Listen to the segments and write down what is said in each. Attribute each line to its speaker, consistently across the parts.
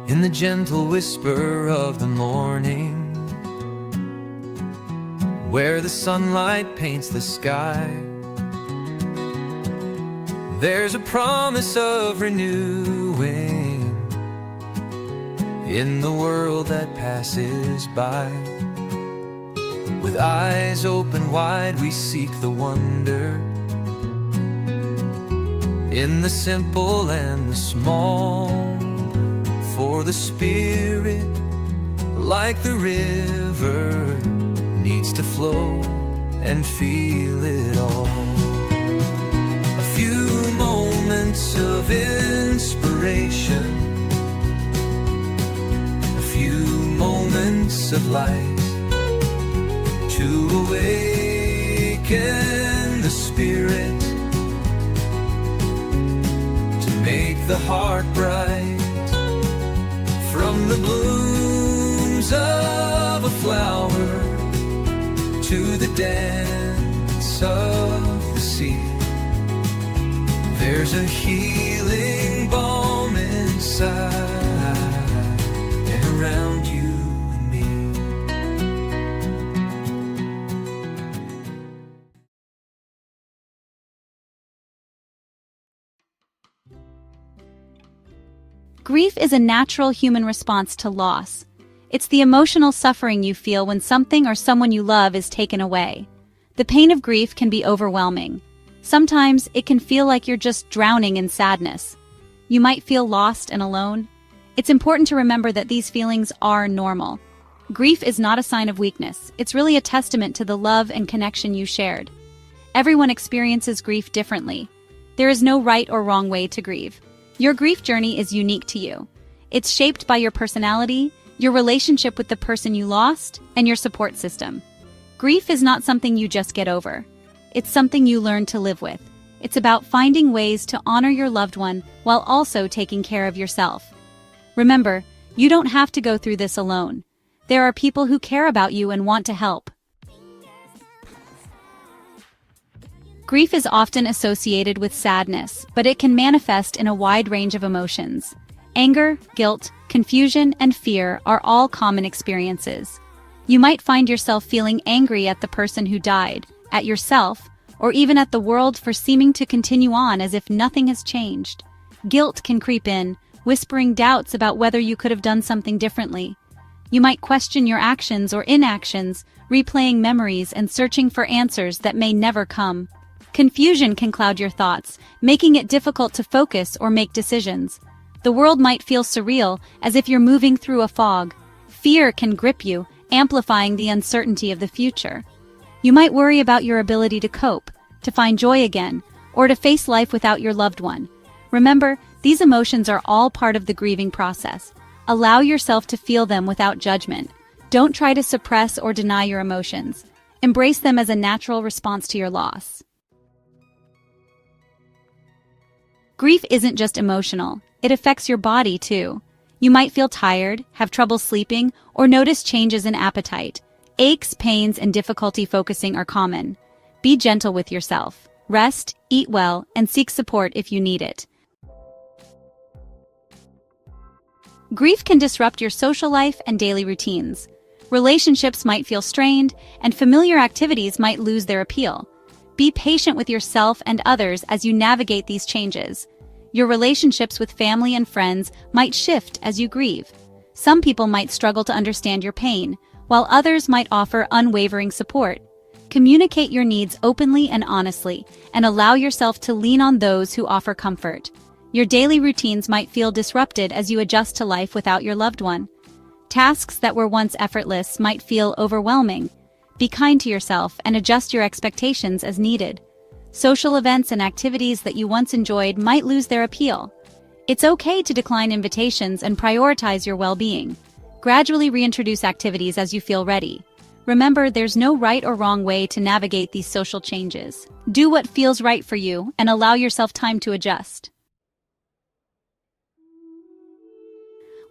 Speaker 1: in the gentle whisper of the morning, where the sunlight paints the sky. There's a promise of renewing in the world that passes by. With eyes open wide, we seek the wonder in the simple and the small. For the spirit, like the river, needs to flow and feel it all. A few moments of inspiration, a few moments of light, to awaken the spirit, to make the heart bright. From the blooms of a flower to the dance of the sea, there's a healing balm inside and around you and me.
Speaker 2: Grief is a natural human response to loss. It's the emotional suffering you feel when something or someone you love is taken away. The pain of grief can be overwhelming. Sometimes it can feel like you're just drowning in sadness. You might feel lost and alone. It's important to remember that these feelings are normal. Grief is not a sign of weakness. It's really a testament to the love and connection you shared. Everyone experiences grief differently. There is no right or wrong way to grieve. Your grief journey is unique to you. It's shaped by your personality, your relationship with the person you lost, and your support system. Grief is not something you just get over. It's something you learn to live with. It's about finding ways to honor your loved one while also taking care of yourself. Remember, you don't have to go through this alone. There are people who care about you and want to help. Grief is often associated with sadness, but it can manifest in a wide range of emotions. Anger, guilt, confusion, and fear are all common experiences. You might find yourself feeling angry at the person who died, at yourself, or even at the world for seeming to continue on as if nothing has changed. Guilt can creep in, whispering doubts about whether you could have done something differently. You might question your actions or inactions, replaying memories and searching for answers that may never come. Confusion can cloud your thoughts, making it difficult to focus or make decisions. The world might feel surreal, as if you're moving through a fog. Fear can grip you, amplifying the uncertainty of the future. You might worry about your ability to cope, to find joy again, or to face life without your loved one. Remember, these emotions are all part of the grieving process. Allow yourself to feel them without judgment. Don't try to suppress or deny your emotions. Embrace them as a natural response to your loss. Grief isn't just emotional, it affects your body too. You might feel tired, have trouble sleeping, or notice changes in appetite. Aches, pains, and difficulty focusing are common. Be gentle with yourself. Rest, eat well, and seek support if you need it. Grief can disrupt your social life and daily routines. Relationships might feel strained, and familiar activities might lose their appeal. Be patient with yourself and others as you navigate these changes. Your relationships with family and friends might shift as you grieve. Some people might struggle to understand your pain, while others might offer unwavering support. Communicate your needs openly and honestly, and allow yourself to lean on those who offer comfort. Your daily routines might feel disrupted as you adjust to life without your loved one. Tasks that were once effortless might feel overwhelming. Be kind to yourself and adjust your expectations as needed. Social events and activities that you once enjoyed might lose their appeal. It's okay to decline invitations and prioritize your well-being. Gradually reintroduce activities as you feel ready. Remember, there's no right or wrong way to navigate these social changes. Do what feels right for you and allow yourself time to adjust.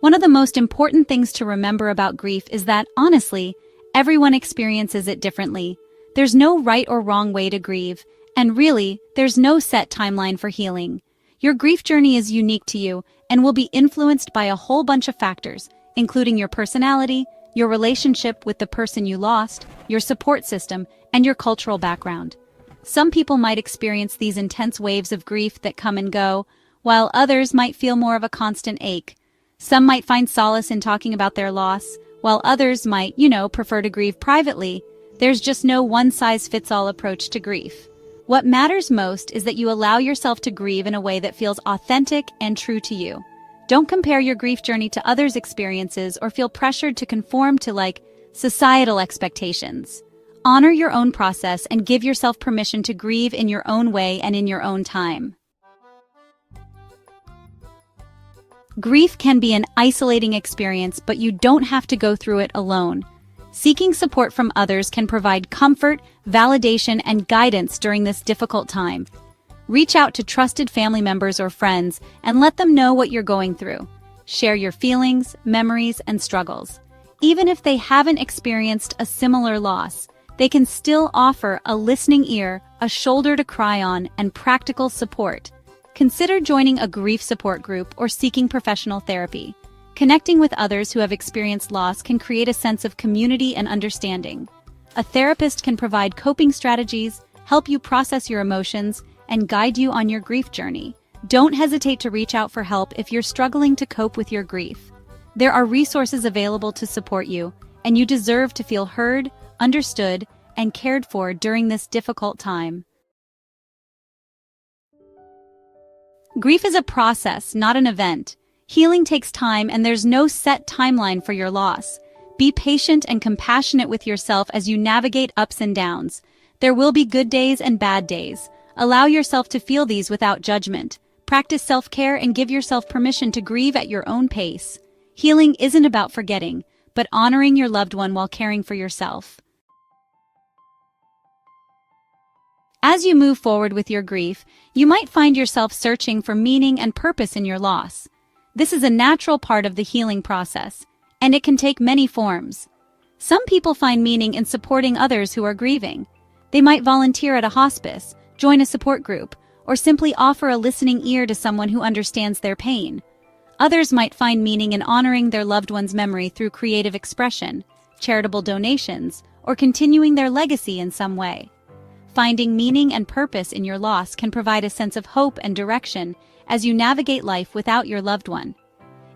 Speaker 2: One of the most important things to remember about grief is that, honestly, everyone experiences it differently. There's no right or wrong way to grieve, and really, there's no set timeline for healing. Your grief journey is unique to you and will be influenced by a whole bunch of factors, including your personality, your relationship with the person you lost, your support system, and your cultural background. Some people might experience these intense waves of grief that come and go, while others might feel more of a constant ache. Some might find solace in talking about their loss, while others might, prefer to grieve privately. There's just no one-size-fits-all approach to grief. What matters most is that you allow yourself to grieve in a way that feels authentic and true to you. Don't compare your grief journey to others' experiences or feel pressured to conform to, societal expectations. Honor your own process and give yourself permission to grieve in your own way and in your own time. Grief can be an isolating experience, but you don't have to go through it alone. Seeking support from others can provide comfort, validation, and guidance during this difficult time. Reach out to trusted family members or friends and let them know what you're going through. Share your feelings, memories, and struggles. Even if they haven't experienced a similar loss, they can still offer a listening ear, a shoulder to cry on, and practical support. Consider joining a grief support group or seeking professional therapy. Connecting with others who have experienced loss can create a sense of community and understanding. A therapist can provide coping strategies, help you process your emotions, and guide you on your grief journey. Don't hesitate to reach out for help if you're struggling to cope with your grief. There are resources available to support you, and you deserve to feel heard, understood, and cared for during this difficult time. Grief is a process, not an event. Healing takes time, and there's no set timeline for your loss. Be patient and compassionate with yourself as you navigate ups and downs. There will be good days and bad days. Allow yourself to feel these without judgment. Practice self-care and give yourself permission to grieve at your own pace. Healing isn't about forgetting, but honoring your loved one while caring for yourself. As you move forward with your grief, you might find yourself searching for meaning and purpose in your loss. This is a natural part of the healing process, and it can take many forms. Some people find meaning in supporting others who are grieving. They might volunteer at a hospice, join a support group, or simply offer a listening ear to someone who understands their pain. Others might find meaning in honoring their loved one's memory through creative expression, charitable donations, or continuing their legacy in some way. Finding meaning and purpose in your loss can provide a sense of hope and direction as you navigate life without your loved one.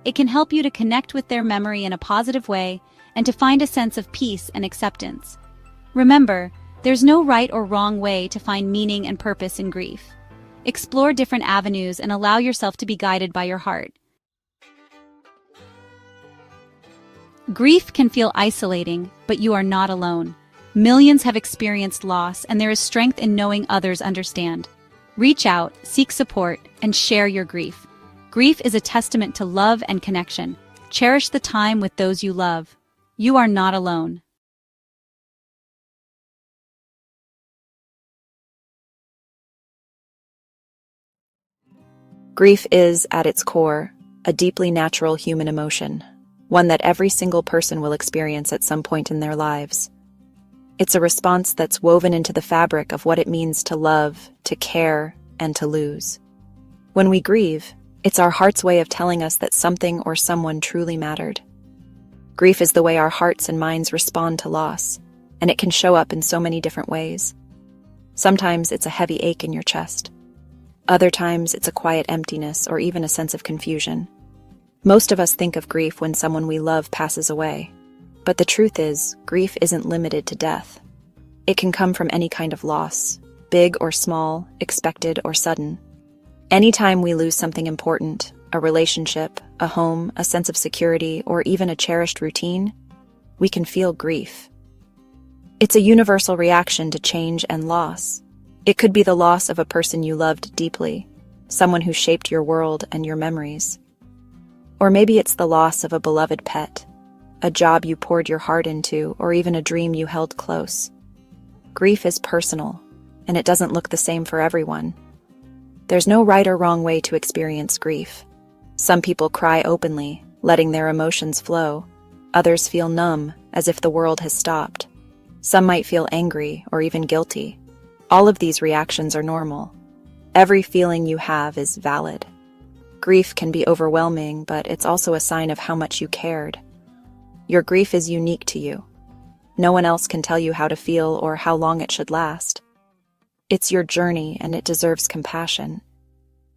Speaker 2: It can help you to connect with their memory in a positive way and to find a sense of peace and acceptance. Remember, there's no right or wrong way to find meaning and purpose in grief. Explore different avenues and allow yourself to be guided by your heart. Grief can feel isolating, but you are not alone. Millions have experienced loss, and there is strength in knowing others understand. Reach out, seek support, and share your grief. Grief is a testament to love and connection. Cherish the time with those you love. You are not alone.
Speaker 3: Grief is, at its core, a deeply natural human emotion, one that every single person will experience at some point in their lives. It's a response that's woven into the fabric of what it means to love, to care, and to lose. When we grieve, it's our heart's way of telling us that something or someone truly mattered. Grief is the way our hearts and minds respond to loss, and it can show up in so many different ways. Sometimes it's a heavy ache in your chest. Other times it's a quiet emptiness or even a sense of confusion. Most of us think of grief when someone we love passes away. But the truth is, grief isn't limited to death. It can come from any kind of loss, big or small, expected or sudden. Anytime we lose something important, a relationship, a home, a sense of security, or even a cherished routine, we can feel grief. It's a universal reaction to change and loss. It could be the loss of a person you loved deeply, someone who shaped your world and your memories. Or maybe it's the loss of a beloved pet, a job you poured your heart into, or even a dream you held close. Grief is personal, and it doesn't look the same for everyone. There's no right or wrong way to experience grief. Some people cry openly, letting their emotions flow. Others feel numb, as if the world has stopped. Some might feel angry or even guilty. All of these reactions are normal. Every feeling you have is valid. Grief can be overwhelming, but it's also a sign of how much you cared. Your grief is unique to you. No one else can tell you how to feel or how long it should last. It's your journey, and it deserves compassion.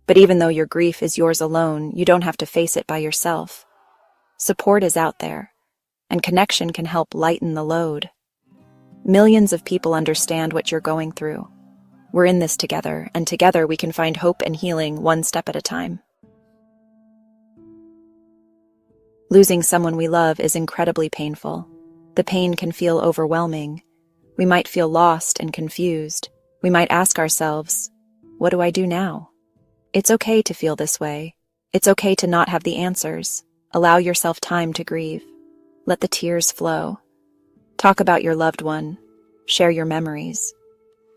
Speaker 3: But even though your grief is yours alone, you don't have to face it by yourself. Support is out there, and connection can help lighten the load. Millions of people understand what you're going through. We're in this together, and together we can find hope and healing one step at a time. Losing someone we love is incredibly painful. The pain can feel overwhelming. We might feel lost and confused. We might ask ourselves, what do I do now? It's okay to feel this way. It's okay to not have the answers. Allow yourself time to grieve. Let the tears flow. Talk about your loved one. Share your memories.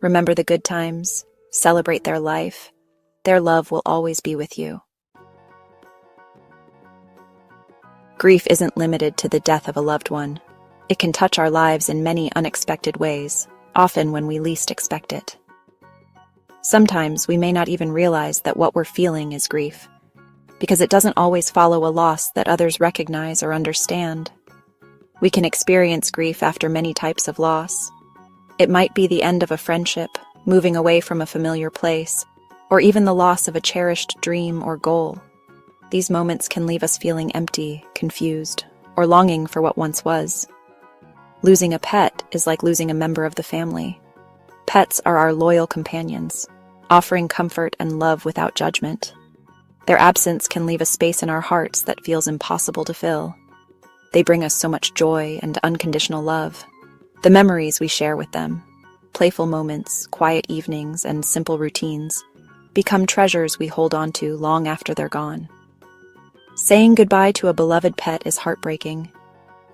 Speaker 3: Remember the good times. Celebrate their life. Their love will always be with you. Grief isn't limited to the death of a loved one. It can touch our lives in many unexpected ways, often when we least expect it. Sometimes we may not even realize that what we're feeling is grief, because it doesn't always follow a loss that others recognize or understand. We can experience grief after many types of loss. It might be the end of a friendship, moving away from a familiar place, or even the loss of a cherished dream or goal. These moments can leave us feeling empty, confused, or longing for what once was. Losing a pet is like losing a member of the family. Pets are our loyal companions, offering comfort and love without judgment. Their absence can leave a space in our hearts that feels impossible to fill. They bring us so much joy and unconditional love. The memories we share with them, playful moments, quiet evenings, and simple routines, become treasures we hold on to long after they're gone. Saying goodbye to a beloved pet is heartbreaking.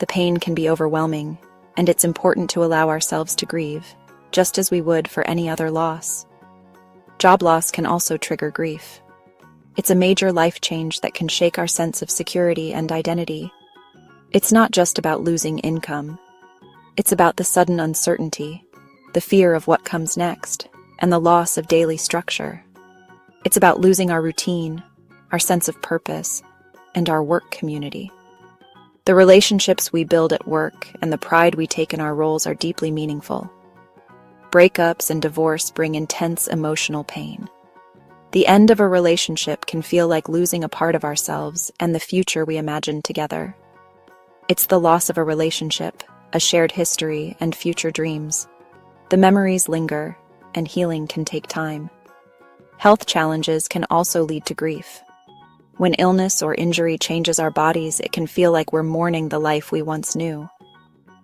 Speaker 3: The pain can be overwhelming, and it's important to allow ourselves to grieve, just as we would for any other loss. Job loss can also trigger grief. It's a major life change that can shake our sense of security and identity. It's not just about losing income. It's about the sudden uncertainty, the fear of what comes next, and the loss of daily structure. It's about losing our routine, our sense of purpose, and our work community. The relationships we build at work and the pride we take in our roles are deeply meaningful. Breakups and divorce bring intense emotional pain. The end of a relationship can feel like losing a part of ourselves and the future we imagined together. It's the loss of a relationship, a shared history, and future dreams. The memories linger, and healing can take time. Health challenges can also lead to grief. When illness or injury changes our bodies, it can feel like we're mourning the life we once knew.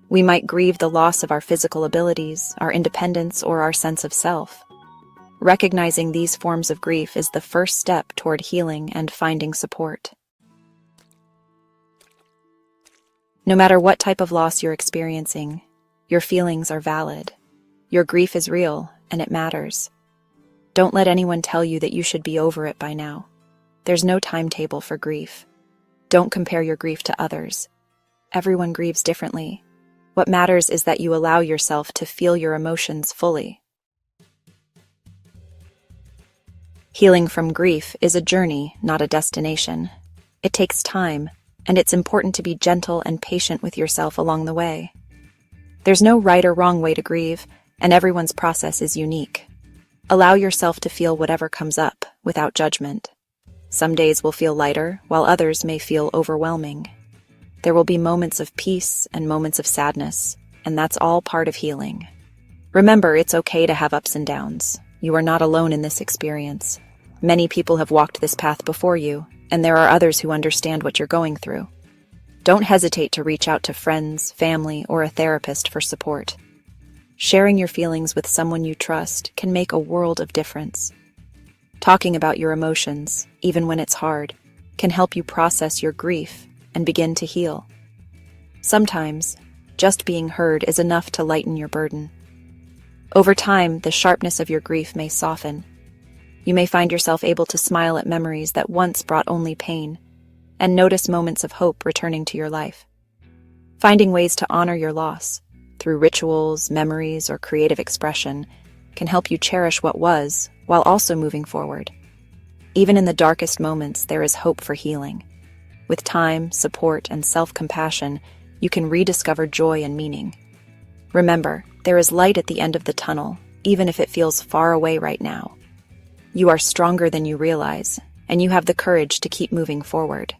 Speaker 3: We might grieve the loss of our physical abilities, our independence, or our sense of self. Recognizing these forms of grief is the first step toward healing and finding support. No matter what type of loss you're experiencing, your feelings are valid. Your grief is real, and it matters. Don't let anyone tell you that you should be over it by now. There's no timetable for grief. Don't compare your grief to others. Everyone grieves differently. What matters is that you allow yourself to feel your emotions fully. Healing from grief is a journey, not a destination. It takes time, and it's important to be gentle and patient with yourself along the way. There's no right or wrong way to grieve, and everyone's process is unique. Allow yourself to feel whatever comes up, without judgment. Some days will feel lighter, while others may feel overwhelming. There will be moments of peace and moments of sadness, and that's all part of healing. Remember, it's okay to have ups and downs. You are not alone in this experience. Many people have walked this path before you, and there are others who understand what you're going through. Don't hesitate to reach out to friends, family, or a therapist for support. Sharing your feelings with someone you trust can make a world of difference. Talking about your emotions, even when it's hard, can help you process your grief and begin to heal. Sometimes, just being heard is enough to lighten your burden. Over time, the sharpness of your grief may soften. You may find yourself able to smile at memories that once brought only pain, and notice moments of hope returning to your life. Finding ways to honor your loss, through rituals, memories, or creative expression, can help you cherish what was while also moving forward. Even in the darkest moments, there is hope for healing. With time, support, and self-compassion, you can rediscover joy and meaning. Remember, there is light at the end of the tunnel, even if it feels far away right now. You are stronger than you realize, and you have the courage to keep moving forward.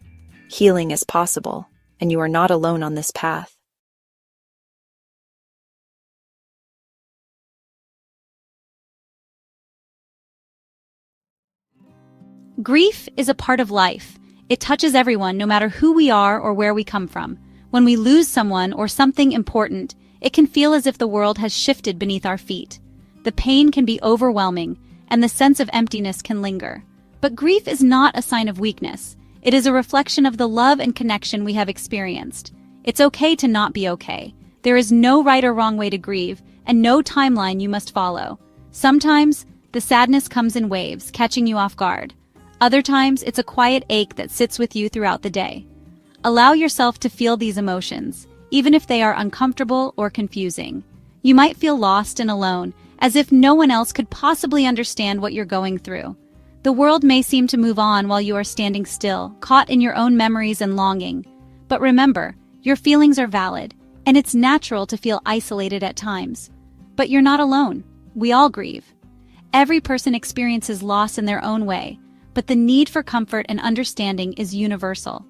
Speaker 3: Healing is possible, and you are not alone on this path.
Speaker 2: Grief is a part of life. It touches everyone, no matter who we are or where we come from. When we lose someone or something important, it can feel as if the world has shifted beneath our feet. The pain can be overwhelming, and the sense of emptiness can linger. But grief is not a sign of weakness. It is a reflection of the love and connection we have experienced. It's okay to not be okay. There is no right or wrong way to grieve, and no timeline you must follow. Sometimes, the sadness comes in waves, catching you off guard. Other times, it's a quiet ache that sits with you throughout the day. Allow yourself to feel these emotions, even if they are uncomfortable or confusing. You might feel lost and alone, as if no one else could possibly understand what you're going through. The world may seem to move on while you are standing still, caught in your own memories and longing. But remember, your feelings are valid, and it's natural to feel isolated at times. But you're not alone. We all grieve. Every person experiences loss in their own way, but the need for comfort and understanding is universal.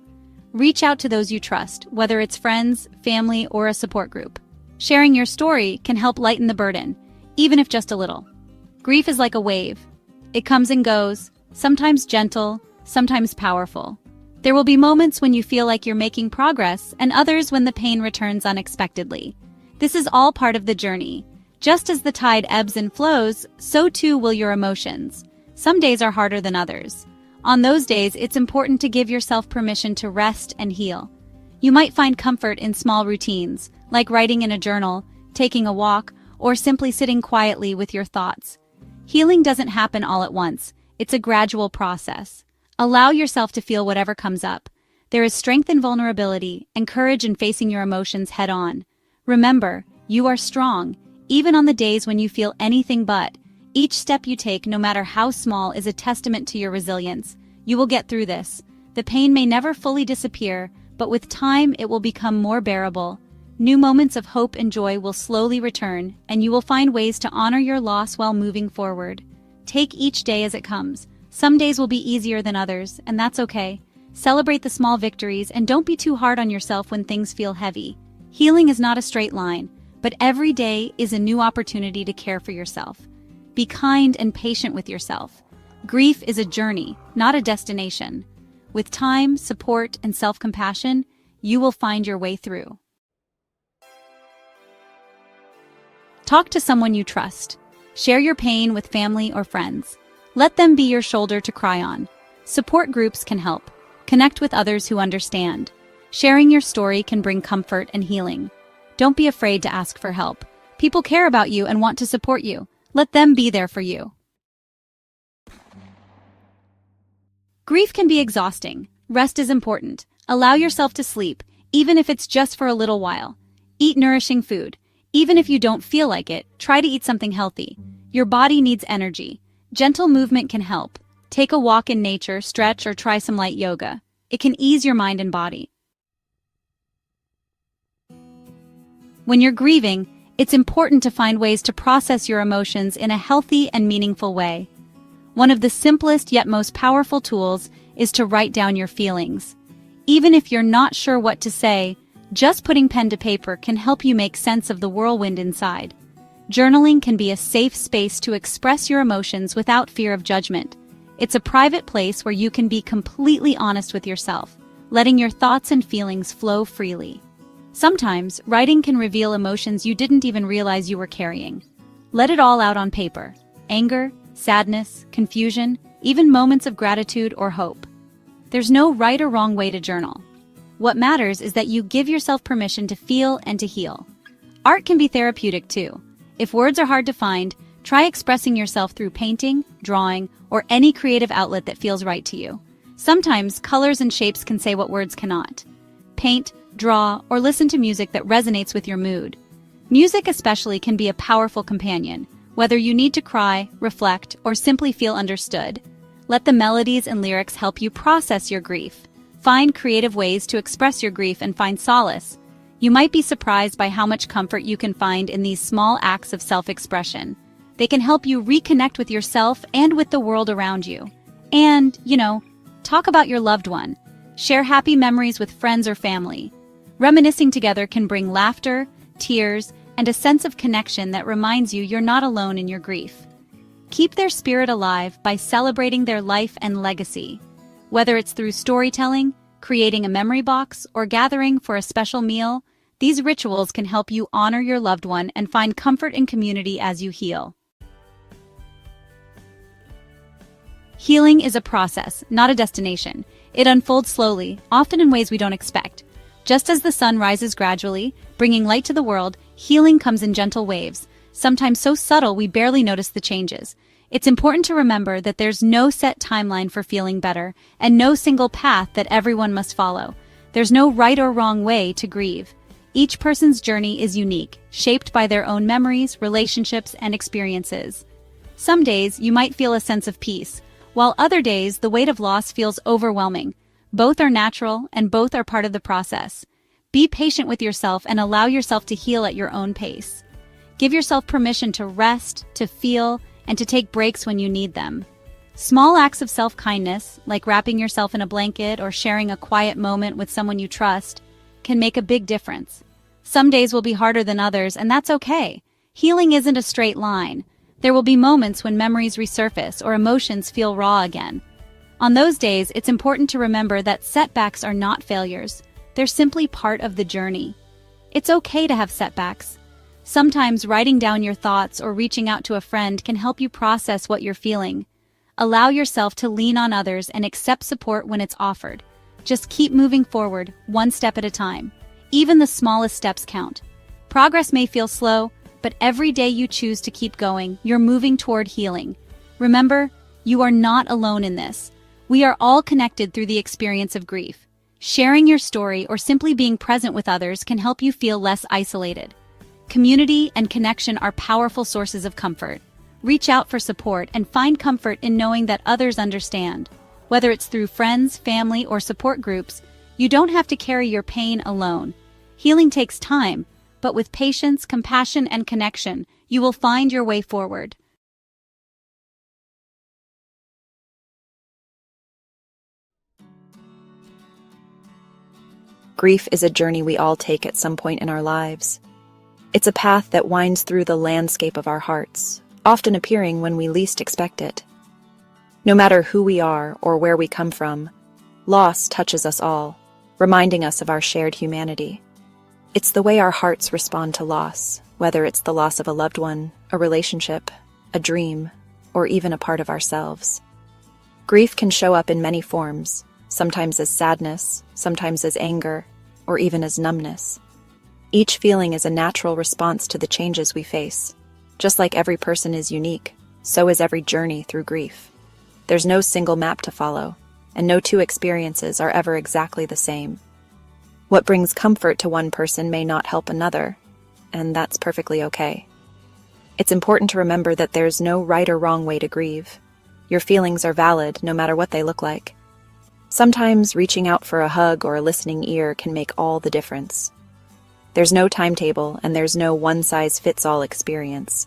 Speaker 2: Reach out to those you trust, whether it's friends, family, or a support group. Sharing your story can help lighten the burden, even if just a little. Grief is like a wave. It comes and goes, sometimes gentle, sometimes powerful. There will be moments when you feel like you're making progress, and others when the pain returns unexpectedly. This is all part of the journey. Just as the tide ebbs and flows, so too will your emotions. Some days are harder than others. On those days, it's important to give yourself permission to rest and heal. You might find comfort in small routines, like writing in a journal, taking a walk, or simply sitting quietly with your thoughts. Healing doesn't happen all at once. It's a gradual process. Allow yourself to feel whatever comes up. There is strength in vulnerability and courage in facing your emotions head-on. Remember, you are strong, even on the days when you feel anything but. Each step you take, no matter how small, is a testament to your resilience. You will get through this. The pain may never fully disappear, but with time it will become more bearable. New moments of hope and joy will slowly return, and you will find ways to honor your loss while moving forward. Take each day as it comes. Some days will be easier than others, and that's okay. Celebrate the small victories, and don't be too hard on yourself when things feel heavy. Healing is not a straight line, but every day is a new opportunity to care for yourself. Be kind and patient with yourself. Grief is a journey, not a destination. With time, support, and self-compassion, you will find your way through. Talk to someone you trust. Share your pain with family or friends. Let them be your shoulder to cry on. Support groups can help. Connect with others who understand. Sharing your story can bring comfort and healing. Don't be afraid to ask for help. People care about you and want to support you. Let them be there for you. Grief can be exhausting. Rest is important. Allow yourself to sleep, even if it's just for a little while. Eat nourishing food. Even if you don't feel like it, try to eat something healthy. Your body needs energy. Gentle movement can help. Take a walk in nature, stretch, or try some light yoga. It can ease your mind and body. When you're grieving, it's important to find ways to process your emotions in a healthy and meaningful way. One of the simplest yet most powerful tools is to write down your feelings. Even if you're not sure what to say, just putting pen to paper can help you make sense of the whirlwind inside. Journaling can be a safe space to express your emotions without fear of judgment. It's a private place where you can be completely honest with yourself, letting your thoughts and feelings flow freely. Sometimes, writing can reveal emotions you didn't even realize you were carrying. Let it all out on paper. Anger, sadness, confusion, even moments of gratitude or hope. There's no right or wrong way to journal. What matters is that you give yourself permission to feel and to heal. Art can be therapeutic too. If words are hard to find, try expressing yourself through painting, drawing, or any creative outlet that feels right to you. Sometimes colors and shapes can say what words cannot. Paint, draw, or listen to music that resonates with your mood. Music especially can be a powerful companion. Whether you need to cry, reflect, or simply feel understood, let the melodies and lyrics help you process your grief. Find creative ways to express your grief and find solace. You might be surprised by how much comfort you can find in these small acts of self-expression. They can help you reconnect with yourself and with the world around you. And, talk about your loved one. Share happy memories with friends or family. Reminiscing together can bring laughter, tears, and a sense of connection that reminds you you're not alone in your grief. Keep their spirit alive by celebrating their life and legacy. Whether it's through storytelling, creating a memory box, or gathering for a special meal, these rituals can help you honor your loved one and find comfort in community as you heal. Healing is a process, not a destination. It unfolds slowly, often in ways we don't expect. Just as the sun rises gradually, bringing light to the world, healing comes in gentle waves, sometimes so subtle we barely notice the changes. It's important to remember that there's no set timeline for feeling better, and no single path that everyone must follow. There's no right or wrong way to grieve. Each person's journey is unique, shaped by their own memories, relationships, and experiences. Some days you might feel a sense of peace, while other days the weight of loss feels overwhelming. Both are natural, and both are part of the process. Be patient with yourself and allow yourself to heal at your own pace. Give yourself permission to rest, to feel, and to take breaks when you need them. Small acts of self-kindness, like wrapping yourself in a blanket or sharing a quiet moment with someone you trust, can make a big difference. Some days will be harder than others, and that's okay. Healing isn't a straight line. There will be moments when memories resurface or emotions feel raw again. On those days, it's important to remember that setbacks are not failures. They're simply part of the journey. It's okay to have setbacks. Sometimes writing down your thoughts or reaching out to a friend can help you process what you're feeling. Allow yourself to lean on others and accept support when it's offered. Just keep moving forward, one step at a time. Even the smallest steps count. Progress may feel slow, but every day you choose to keep going, you're moving toward healing. Remember, you are not alone in this. We are all connected through the experience of grief. Sharing your story or simply being present with others can help you feel less isolated. Community and connection are powerful sources of comfort. Reach out for support and find comfort in knowing that others understand. Whether it's through friends, family, or support groups, you don't have to carry your pain alone. Healing takes time, but with patience, compassion, and connection, you will find your way forward.
Speaker 3: Grief is a journey we all take at some point in our lives. It's a path that winds through the landscape of our hearts, often appearing when we least expect it. No matter who we are or where we come from, loss touches us all, reminding us of our shared humanity. It's the way our hearts respond to loss, whether it's the loss of a loved one, a relationship, a dream, or even a part of ourselves. Grief can show up in many forms, sometimes as sadness, sometimes as anger, or even as numbness. Each feeling is a natural response to the changes we face. Just like every person is unique, so is every journey through grief. There's no single map to follow, and no two experiences are ever exactly the same. What brings comfort to one person may not help another, and that's perfectly okay. It's important to remember that there's no right or wrong way to grieve. Your feelings are valid no matter what they look like. Sometimes reaching out for a hug or a listening ear can make all the difference. There's no timetable, and there's no one-size-fits-all experience.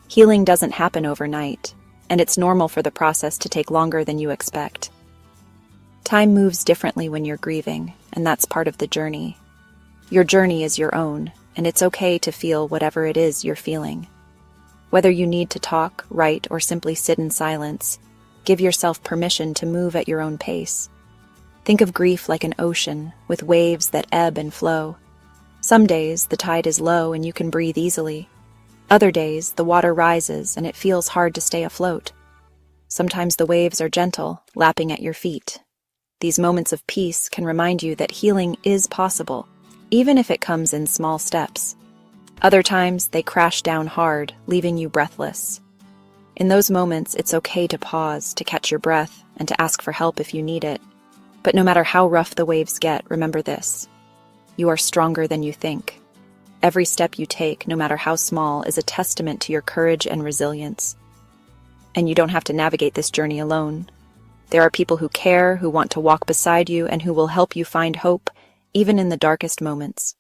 Speaker 3: Healing doesn't happen overnight, and it's normal for the process to take longer than you expect. Time moves differently when you're grieving, and that's part of the journey. Your journey is your own, and it's okay to feel whatever it is you're feeling. Whether you need to talk, write, or simply sit in silence, give yourself permission to move at your own pace. Think of grief like an ocean, with waves that ebb and flow. Some days, the tide is low and you can breathe easily. Other days, the water rises and it feels hard to stay afloat. Sometimes the waves are gentle, lapping at your feet. These moments of peace can remind you that healing is possible, even if it comes in small steps. Other times, they crash down hard, leaving you breathless. In those moments, it's okay to pause, to catch your breath, and to ask for help if you need it. But no matter how rough the waves get, remember this: you are stronger than you think. Every step you take, no matter how small, is a testament to your courage and resilience. And you don't have to navigate this journey alone. There are people who care, who want to walk beside you, and who will help you find hope, even in the darkest moments.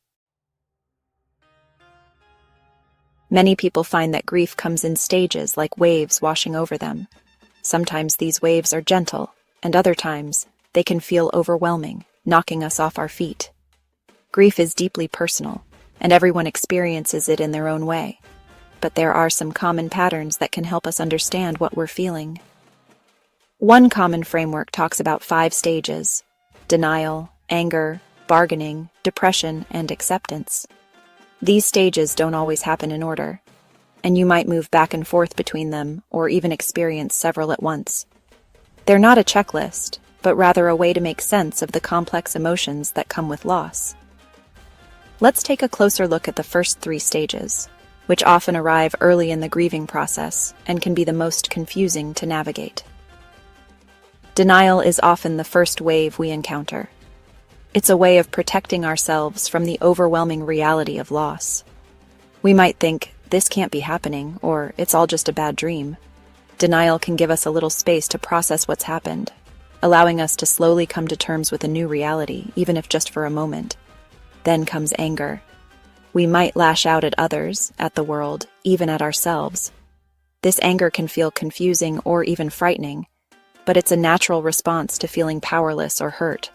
Speaker 3: Many people find that grief comes in stages, like waves washing over them. Sometimes these waves are gentle, and other times they can feel overwhelming, knocking us off our feet. Grief is deeply personal, and everyone experiences it in their own way. But there are some common patterns that can help us understand what we're feeling. One common framework talks about 5 stages: denial, anger, bargaining, depression, and acceptance. These stages don't always happen in order, and you might move back and forth between them or even experience several at once. They're not a checklist, but rather a way to make sense of the complex emotions that come with loss. Let's take a closer look at the first 3 stages, which often arrive early in the grieving process and can be the most confusing to navigate. Denial is often the first wave we encounter. It's a way of protecting ourselves from the overwhelming reality of loss. We might think, this can't be happening, or it's all just a bad dream. Denial can give us a little space to process what's happened, allowing us to slowly come to terms with a new reality, even if just for a moment. Then comes anger. We might lash out at others, at the world, even at ourselves. This anger can feel confusing or even frightening, but it's a natural response to feeling powerless or hurt.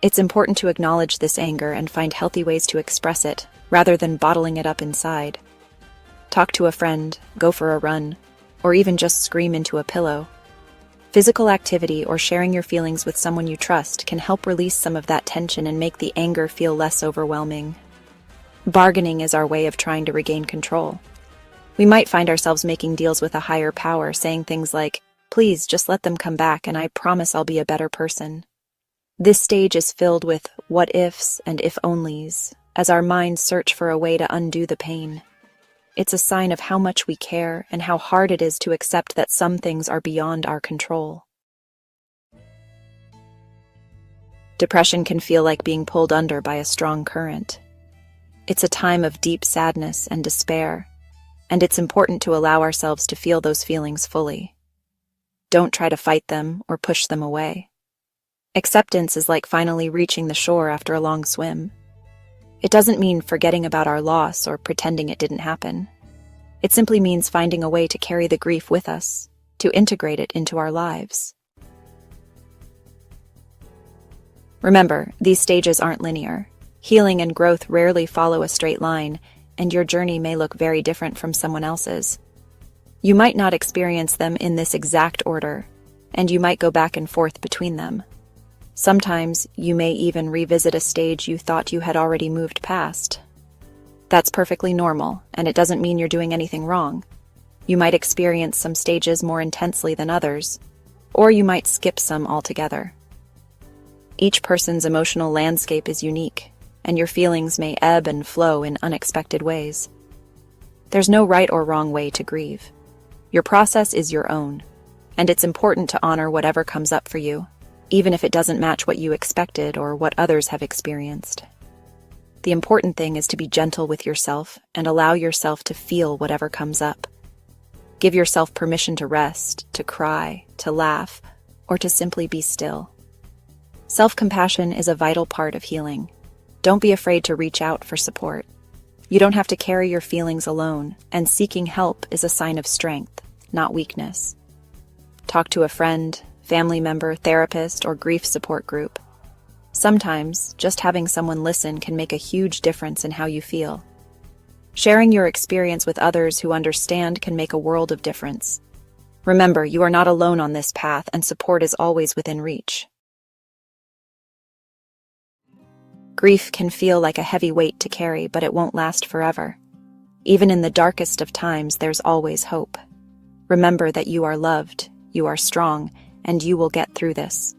Speaker 3: It's important to acknowledge this anger and find healthy ways to express it, rather than bottling it up inside. Talk to a friend, go for a run, or even just scream into a pillow. Physical activity or sharing your feelings with someone you trust can help release some of that tension and make the anger feel less overwhelming. Bargaining is our way of trying to regain control. We might find ourselves making deals with a higher power, saying things like, "Please, just let them come back and I promise I'll be a better person." This stage is filled with what ifs and if onlys, as our minds search for a way to undo the pain. It's a sign of how much we care and how hard it is to accept that some things are beyond our control. Depression can feel like being pulled under by a strong current. It's a time of deep sadness and despair, and it's important to allow ourselves to feel those feelings fully. Don't try to fight them or push them away. Acceptance is like finally reaching the shore after a long swim. It doesn't mean forgetting about our loss or pretending it didn't happen. It simply means finding a way to carry the grief with us, to integrate it into our lives. Remember, these stages aren't linear. Healing and growth rarely follow a straight line, and your journey may look very different from someone else's. You might not experience them in this exact order, and you might go back and forth between them. Sometimes you may even revisit a stage you thought you had already moved past. That's perfectly normal, and it doesn't mean you're doing anything wrong. You might experience some stages more intensely than others, or you might skip some altogether. Each person's emotional landscape is unique, and your feelings may ebb and flow in unexpected ways. There's no right or wrong way to grieve. Your process is your own, and it's important to honor whatever comes up for you, even if it doesn't match what you expected or what others have experienced. The important thing is to be gentle with yourself and allow yourself to feel whatever comes up. Give yourself permission to rest, to cry, to laugh, or to simply be still. Self-compassion is a vital part of healing. Don't be afraid to reach out for support. You don't have to carry your feelings alone, and seeking help is a sign of strength, not weakness. Talk to a friend, family member, therapist, or grief support group. Sometimes, just having someone listen can make a huge difference in how you feel. Sharing your experience with others who understand can make a world of difference. Remember, you are not alone on this path, and support is always within reach. Grief can feel like a heavy weight to carry, but it won't last forever. Even in the darkest of times, there's always hope. Remember that you are loved, you are strong, and you will get through this.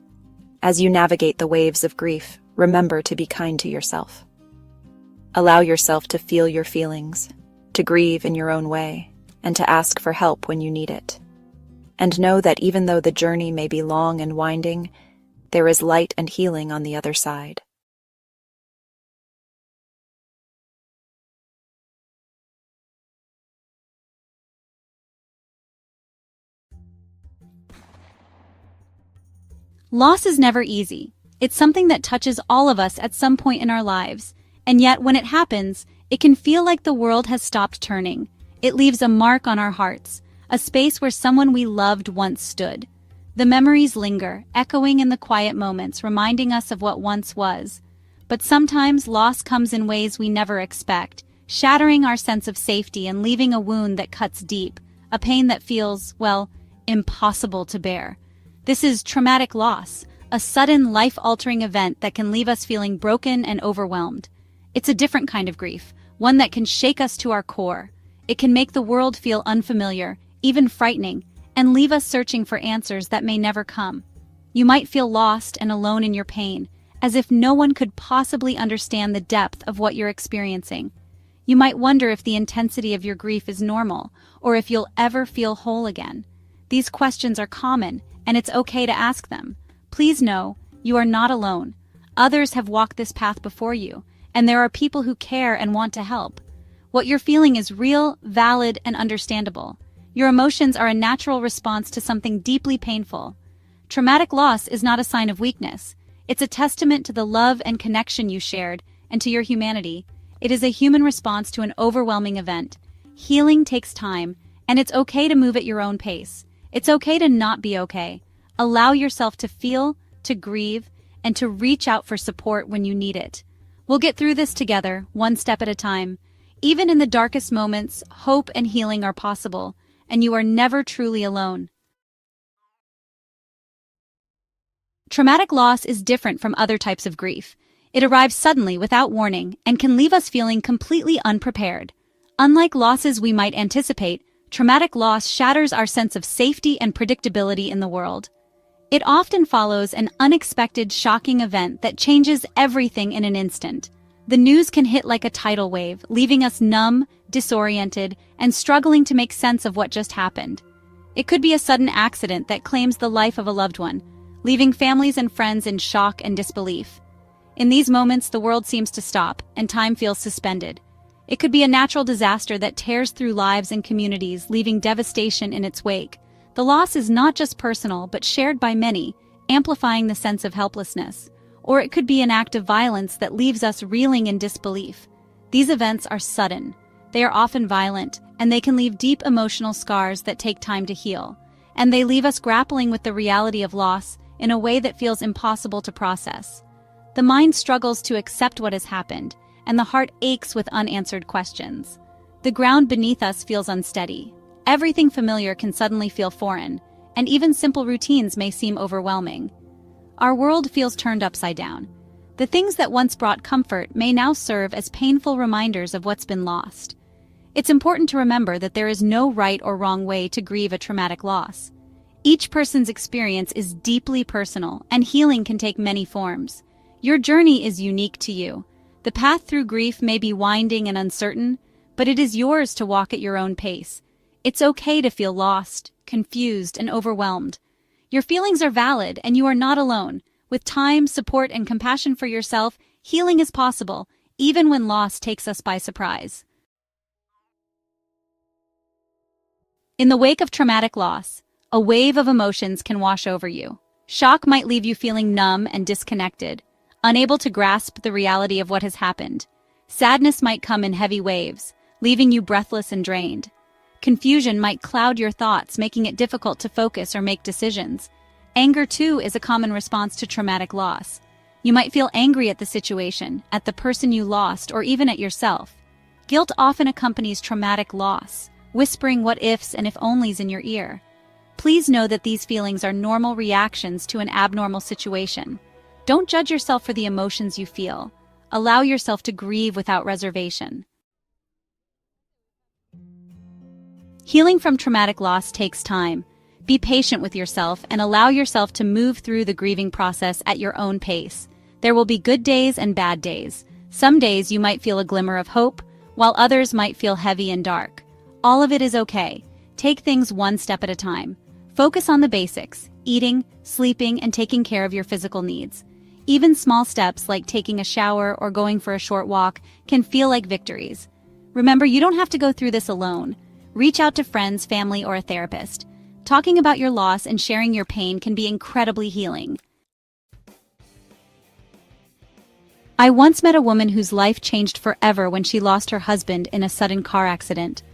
Speaker 3: As you navigate the waves of grief, remember to be kind to yourself. Allow yourself to feel your feelings, to grieve in your own way, and to ask for help when you need it. And know that even though the journey may be long and winding, there is light and healing on the other side.
Speaker 2: Loss is never easy. It's something that touches all of us at some point in our lives, and yet when it happens, it can feel like the world has stopped turning. It leaves a mark on our hearts, a space where someone we loved once stood. The memories linger, echoing in the quiet moments, reminding us of what once was. But sometimes loss comes in ways we never expect, shattering our sense of safety and leaving a wound that cuts deep, a pain that feels, well, impossible to bear. This is traumatic loss, a sudden life-altering event that can leave us feeling broken and overwhelmed. It's a different kind of grief, one that can shake us to our core. It can make the world feel unfamiliar, even frightening, and leave us searching for answers that may never come. You might feel lost and alone in your pain, as if no one could possibly understand the depth of what you're experiencing. You might wonder if the intensity of your grief is normal, or if you'll ever feel whole again. These questions are common, and it's okay to ask them. Please know, you are not alone. Others have walked this path before you, and there are people who care and want to help. What you're feeling is real, valid, and understandable. Your emotions are a natural response to something deeply painful. Traumatic loss is not a sign of weakness. It's a testament to the love and connection you shared, and to your humanity. It is a human response to an overwhelming event. Healing takes time, and it's okay to move at your own pace. It's okay to not be okay. Allow yourself to feel, to grieve, and to reach out for support when you need it. We'll get through this together, one step at a time. Even in the darkest moments, hope and healing are possible, and you are never truly alone. Traumatic loss is different from other types of grief. It arrives suddenly without warning and can leave us feeling completely unprepared. Unlike losses we might anticipate, traumatic loss shatters our sense of safety and predictability in the world. It often follows an unexpected, shocking event that changes everything in an instant. The news can hit like a tidal wave, leaving us numb, disoriented, and struggling to make sense of what just happened. It could be a sudden accident that claims the life of a loved one, leaving families and friends in shock and disbelief. In these moments, the world seems to stop, and time feels suspended. It could be a natural disaster that tears through lives and communities, leaving devastation in its wake. The loss is not just personal, but shared by many, amplifying the sense of helplessness. Or it could be an act of violence that leaves us reeling in disbelief. These events are sudden. They are often violent, and they can leave deep emotional scars that take time to heal. And they leave us grappling with the reality of loss in a way that feels impossible to process. The mind struggles to accept what has happened, and the heart aches with unanswered questions. The ground beneath us feels unsteady. Everything familiar can suddenly feel foreign, and even simple routines may seem overwhelming. Our world feels turned upside down. The things that once brought comfort may now serve as painful reminders of what's been lost. It's important to remember that there is no right or wrong way to grieve a traumatic loss. Each person's experience is deeply personal, and healing can take many forms. Your journey is unique to you. The path through grief may be winding and uncertain, but it is yours to walk at your own pace. It's okay to feel lost, confused, and overwhelmed. Your feelings are valid, and you are not alone. With time, support, and compassion for yourself, healing is possible, even when loss takes us by surprise. In the wake of traumatic loss, a wave of emotions can wash over you. Shock might leave you feeling numb and disconnected, unable to grasp the reality of what has happened. Sadness might come in heavy waves, leaving you breathless and drained. Confusion might cloud your thoughts, making it difficult to focus or make decisions. Anger, too, is a common response to traumatic loss. You might feel angry at the situation, at the person you lost, or even at yourself. Guilt often accompanies traumatic loss, whispering what-ifs and if-onlys in your ear. Please know that these feelings are normal reactions to an abnormal situation. Don't judge yourself for the emotions you feel. Allow yourself to grieve without reservation. Healing from traumatic loss takes time. Be patient with yourself and allow yourself to move through the grieving process at your own pace. There will be good days and bad days. Some days you might feel a glimmer of hope, while others might feel heavy and dark. All of it is okay. Take things one step at a time. Focus on the basics: eating, sleeping, and taking care of your physical needs. Even small steps like taking a shower or going for a short walk can feel like victories. Remember, you don't have to go through this alone. Reach out to friends, family, or a therapist. Talking about your loss and sharing your pain can be incredibly healing. I once met a woman whose life changed forever when she lost her husband in a sudden car accident.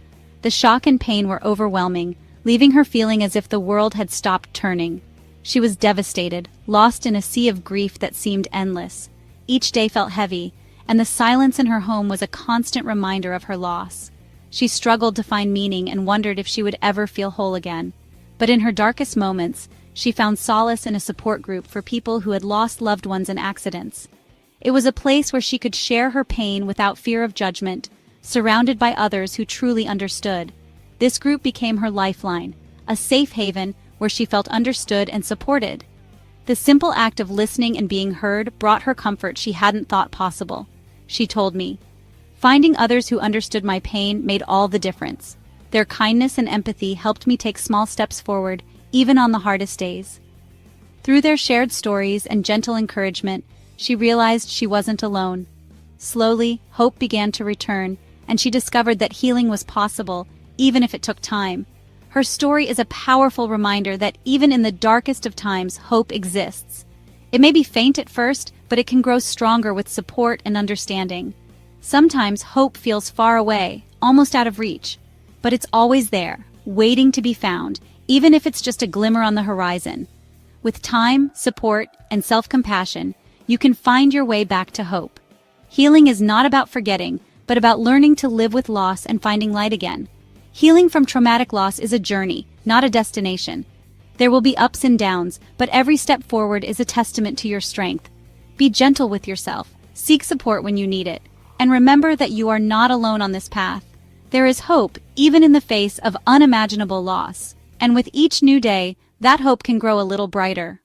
Speaker 2: The shock and pain were overwhelming, leaving her feeling as if the world had stopped turning. She was devastated, lost in a sea of grief that seemed endless. Each day felt heavy, and the silence in her home was a constant reminder of her loss. She struggled to find meaning and wondered if she would ever feel whole again. But in her darkest moments, she found solace in a support group for people who had lost loved ones in accidents. It was a place where she could share her pain without fear of judgment, surrounded by others who truly understood. This group became her lifeline, a safe haven where she felt understood and supported. The simple act of listening and being heard brought her comfort she hadn't thought possible. She told me, "Finding others who understood my pain made all the difference. Their kindness and empathy helped me take small steps forward, even on the hardest days." Through their shared stories and gentle encouragement, she realized she wasn't alone. Slowly, hope began to return, and she discovered that healing was possible, even if it took time. Her story is a powerful reminder that even in the darkest of times, hope exists. It may be faint at first, but it can grow stronger with support and understanding. Sometimes hope feels far away, almost out of reach, but it's always there, waiting to be found, even if it's just a glimmer on the horizon. With time, support, and self-compassion, you can find your way back to hope. Healing is not about forgetting, but about learning to live with loss and finding light again. Healing from traumatic loss is a journey, not a destination. There will be ups and downs, but every step forward is a testament to your strength. Be gentle with yourself, seek support when you need it, and remember that you are not alone on this path. There is hope, even in the face of unimaginable loss, and with each new day, that hope can grow a little brighter.